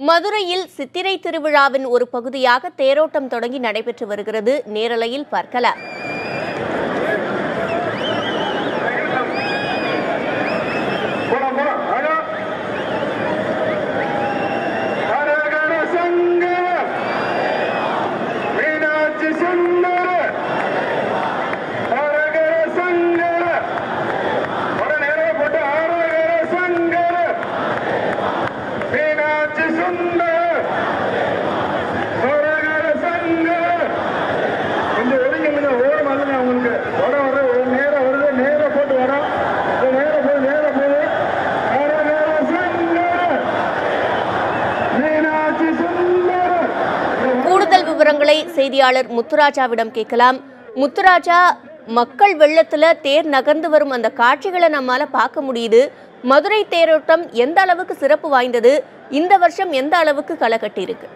மதுரையில் சித்திரை திருவிழாவின் ஒரு பகுதியாக தேரோட்டம் தொடங்கி நடைபெற்று வருகிறது. நேரலையில் பார்க்கலாம். கூடுதல் விவரங்களை செய்தியாளர் முத்துராஜாவிடம் கேட்கலாம். முத்துராஜா, மக்கள் வெள்ளத்துல தேர் நகர்ந்து வரும் அந்த காட்சிகளை நம்மால பார்க்க முடியுது. மதுரை தேரோட்டம் எந்த அளவுக்கு சிறப்பு வாய்ந்தது? இந்த வருஷம் எந்த அளவுக்கு களை கட்டி இருக்கு?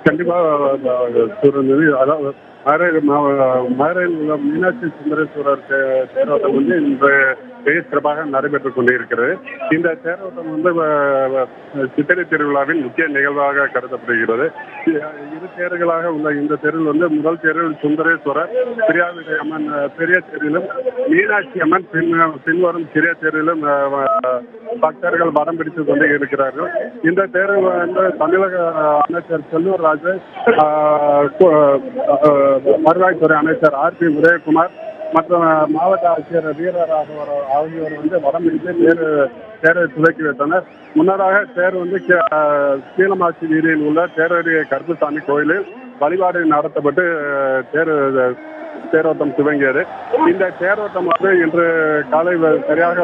கண்டிப்பா மதுரையில் உள்ள மீனாட்சி சுந்தரேஸ்வரர் தேரோட்டம் வந்து இன்று மிக சிறப்பாக நடைபெற்றுக் கொண்டிருக்கிறது. இந்த தேரோட்டம் வந்து சித்திரை திருவிழாவின் முக்கிய நிகழ்வாக கருதப்படுகிறது. இரு தேர்களாக உள்ள இந்த தேரில் வந்து முதல் தேரில் சுந்தரேஸ்வரர் பிரியாவிடை அம்மன் பெரிய தேரிலும், மீனாட்சி அம்மன் பின்வரும் சிறிய தேரிலும் பக்தர்கள் படம் பிடித்துக் கொண்டே இருக்கிறார்கள். இந்த தேரில் வந்து தமிழக அமைச்சர் செல்லூர் ராஜு, வருவாய்த்துறை அமைச்சர் ஆர்.பி. உதயகுமார் மற்றும் மாவட்ட ஆட்சியர் வீரராகவர் ஆகியோர் வந்து வடம் பிடித்து தேரை துவக்கி வைத்தனர். முன்னதாக தேர் வந்து கீழமாசி வீதியில் உள்ள தேரடி கருப்புசாமி கோயிலில் வழிபாடு நடத்தப்பட்டு தேரோட்டம் துவங்கியது. இந்த தேரோட்டம் வந்து இன்று காலை சரியாக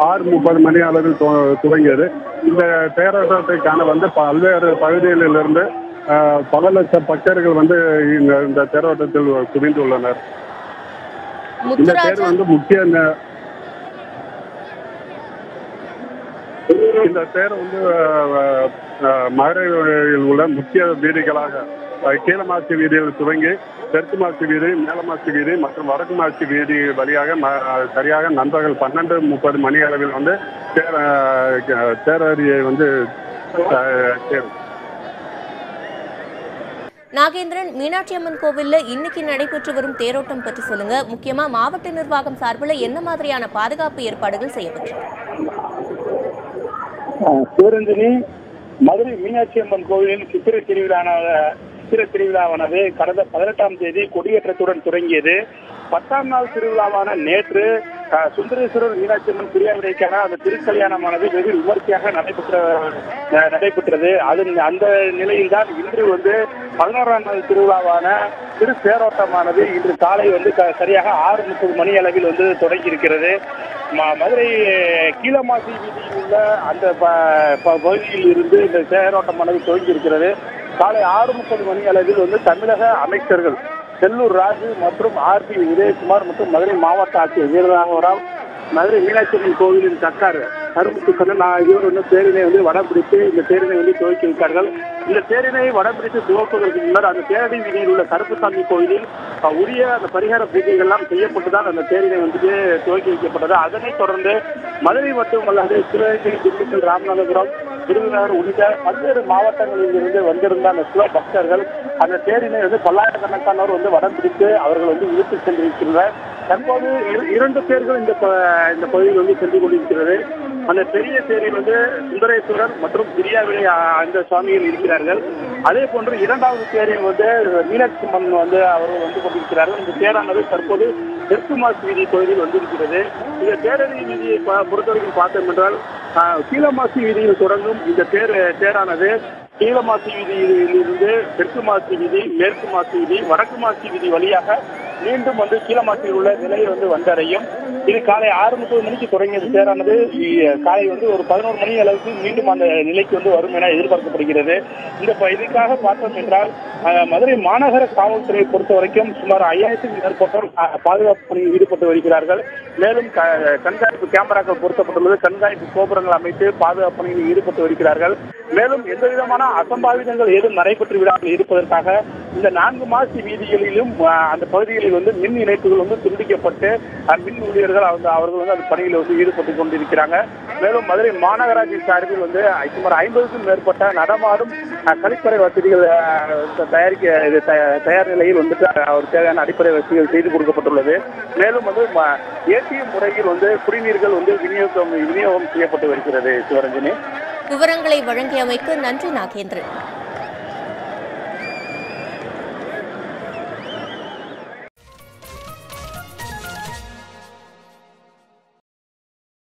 6:30 மணி அளவில் துவங்கியது. இந்த தேரோட்டத்தை காண வந்து பல்வேறு பகுதிகளிலிருந்து பல லட்சம் பக்தர்கள் வந்து இந்த தேரோட்டத்தில் குவிந்துள்ளனர். இந்த தேர் வந்து இந்த தேர் வந்து மதுரையில் உள்ள முக்கிய வீதிகளாக கீழமாசி வீதியில் துவங்கி தெற்கு மாசி வீதி, மேலமாசி வீதி மற்றும் வடக்கு மாசி வீதி வழியாக சரியாக நண்பர்கள் 12:30 மணி அளவில் வந்து தேரடியை வந்து நாகேந்திரன், மீனாட்சி அம்மன் கோவில்ல இன்னைக்கு நடைபெற்று வரும் தேரோட்டம் பற்றி சொல்லுங்க. முக்கியமா மாவட்ட நிர்வாகம் சார்பில் என்ன மாதிரியான பாதுகாப்பு ஏற்பாடுகள் செய்யப்பட்டிருக்கு? சிவரஞ்சனி, மதுரை மீனாட்சி அம்மன் கோவிலின் சித்திரை திருவிழாவானது கடந்த 18ஆம் தேதி கொடியேற்றத்துடன் தொடங்கியது. 10ஆம் நாள் திருவிழாவான நேற்று சுந்தரேஸ்வரர் மீனாட்சி அம்மன் பிரியாவிடைக்கான அந்த திருக்கல்யாணமானது வெகு விமர்சையாக நடைபெற்றது. அந்த நிலையில்தான் இன்று வந்து 11ஆம் நாள் திருவிழாவான திரு தேரோட்டமானது இன்று காலை வந்து சரியாக 6:30 மணி அளவில் வந்து தொடங்கி இருக்கிறது. மதுரை கீழமாசி வீதியில் உள்ள அந்த பகுதியில் இருந்து இந்த தேரோட்டமானது துவங்கி இருக்கிறது. காலை 6:30 மணி அளவில் வந்து தமிழக அமைச்சர்கள் செல்லூர் ராஜு மற்றும் ஆர்.பி. உதயகுமார் மற்றும் மதுரை மாவட்ட ஆட்சியர் வீரராகவராவ், மதுரை மீனாட்சி அம்மன் கோவிலின் சர்க்கார் கருமுத்துக்கண்ணன் ஆகியோர் வந்து தேரினை வந்து வடம் பிடித்து இந்த தேரினை வந்து துவக்கி வைத்தார்கள். இந்த தேரினை வடம் பிடித்து துவக்குவதற்கு முன்னர் அந்த தேரடி வீதியில் உள்ள கருப்புசாமி கோயிலில் உரிய அந்த பரிகார பூஜைகள் எல்லாம் செய்யப்பட்டுதான் அந்த தேரினை வந்துட்டு துவக்கி வைக்கப்பட்டது. அதனைத் தொடர்ந்து மதுரை மட்டுமல்லாது சிவகங்கை, திண்டுக்கல், ராமநாதபுரம், விருதுநகர் உள்ளிட்ட பல்வேறு மாவட்டங்களில் இருந்து வந்திருந்த அந்த சிவ பக்தர்கள் அந்த தேரினை வந்து பல்லாயிரக்கணக்கானோர் வந்து வடம் பிடித்து அவர்கள் வந்து இழுத்து சென்றிருக்கின்றனர். தற்போது 2 தேர்கள் இந்த பகுதியில் வந்து சென்று கொண்டிருக்கிறது. அந்த பெரிய தேரில் வந்து சுந்தரேஸ்வரர் மற்றும் பிரியாவிடை அந்த சுவாமிகள் இருக்கிறார்கள். அதே போன்று 2வது தேரில் வந்து மீனாட்சி அம்மன் வந்து அவர்கள் வந்து கொண்டிருக்கிறார்கள். இந்த தேரானது தற்போது தெற்கு மாசி வீதி கோயிலில் வந்திருக்கிறது. இந்த தேரடி வீதியை பொறுத்தவரைக்கும் பார்த்தோம் என்றால் கீழமாசி வீதியில் தொடங்கும் இந்த தேரானது கீழமாசி வீதியிலிருந்து தெற்கு மாசி வீதி, மேற்கு மாசி வீதி, வடக்கு மாசி வீதி வழியாக மீண்டும் வந்து கீழமாசியில் உள்ள நிலையை வந்து வந்தடையும். இது காலை 6:30 மணிக்கு தொடங்கியது தேரானது காலை வந்து ஒரு 11 மணி அளவுக்கு மீண்டும் அந்த நிலைக்கு வந்து வரும் என எதிர்பார்க்கப்படுகிறது. இதுக்காக பார்த்தோம் என்றால் மதுரை மாநகர காவல்துறையை பொறுத்த வரைக்கும் சுமார் 5000க்கும் மேற்பட்டோர் பாதுகாப்பு பணியில் ஈடுபட்டு வருகிறார்கள். மேலும் கண்காணிப்பு கேமராக்கள் பொருத்தப்பட்டுள்ளது. கண்காணிப்பு கோபுரங்கள் அமைத்து பாதுகாப்பு பணியில் ஈடுபட்டு வருகிறார்கள். மேலும் எந்த விதமான அசம்பாவிதங்கள் ஏதும் நடைபெற்று விடாமல் இருப்பதற்காக இந்த 4 மாசி வீதிகளிலும் அந்த பகுதிகளில் வந்து மின் இணைப்புகள் வந்து துண்டிக்கப்பட்டு மின் ஊழியர்கள் அவர்கள் வந்து அந்த பணியில் வந்து ஈடுபட்டு கொண்டிருக்கிறாங்க. மேலும் மதுரை மாநகராட்சி சார்பில் வந்து சுமார் 50க்கும் மேற்பட்ட நடமாடும் கழிப்பறை வசதிகள் தயார் நிலையில் வந்துட்டு அவர் தேவையான அடிப்படை வசதிகள் செய்து கொடுக்கப்பட்டுள்ளது. மேலும் வந்து ஏடிஎம் முறையில் வந்து குடிநீர்கள் வந்து விநியோகம் செய்யப்பட்டு வருகிறது. சிவரஞ்சனி, விவரங்களை வழங்கியமைக்கு நன்றி நாகேந்திரன்.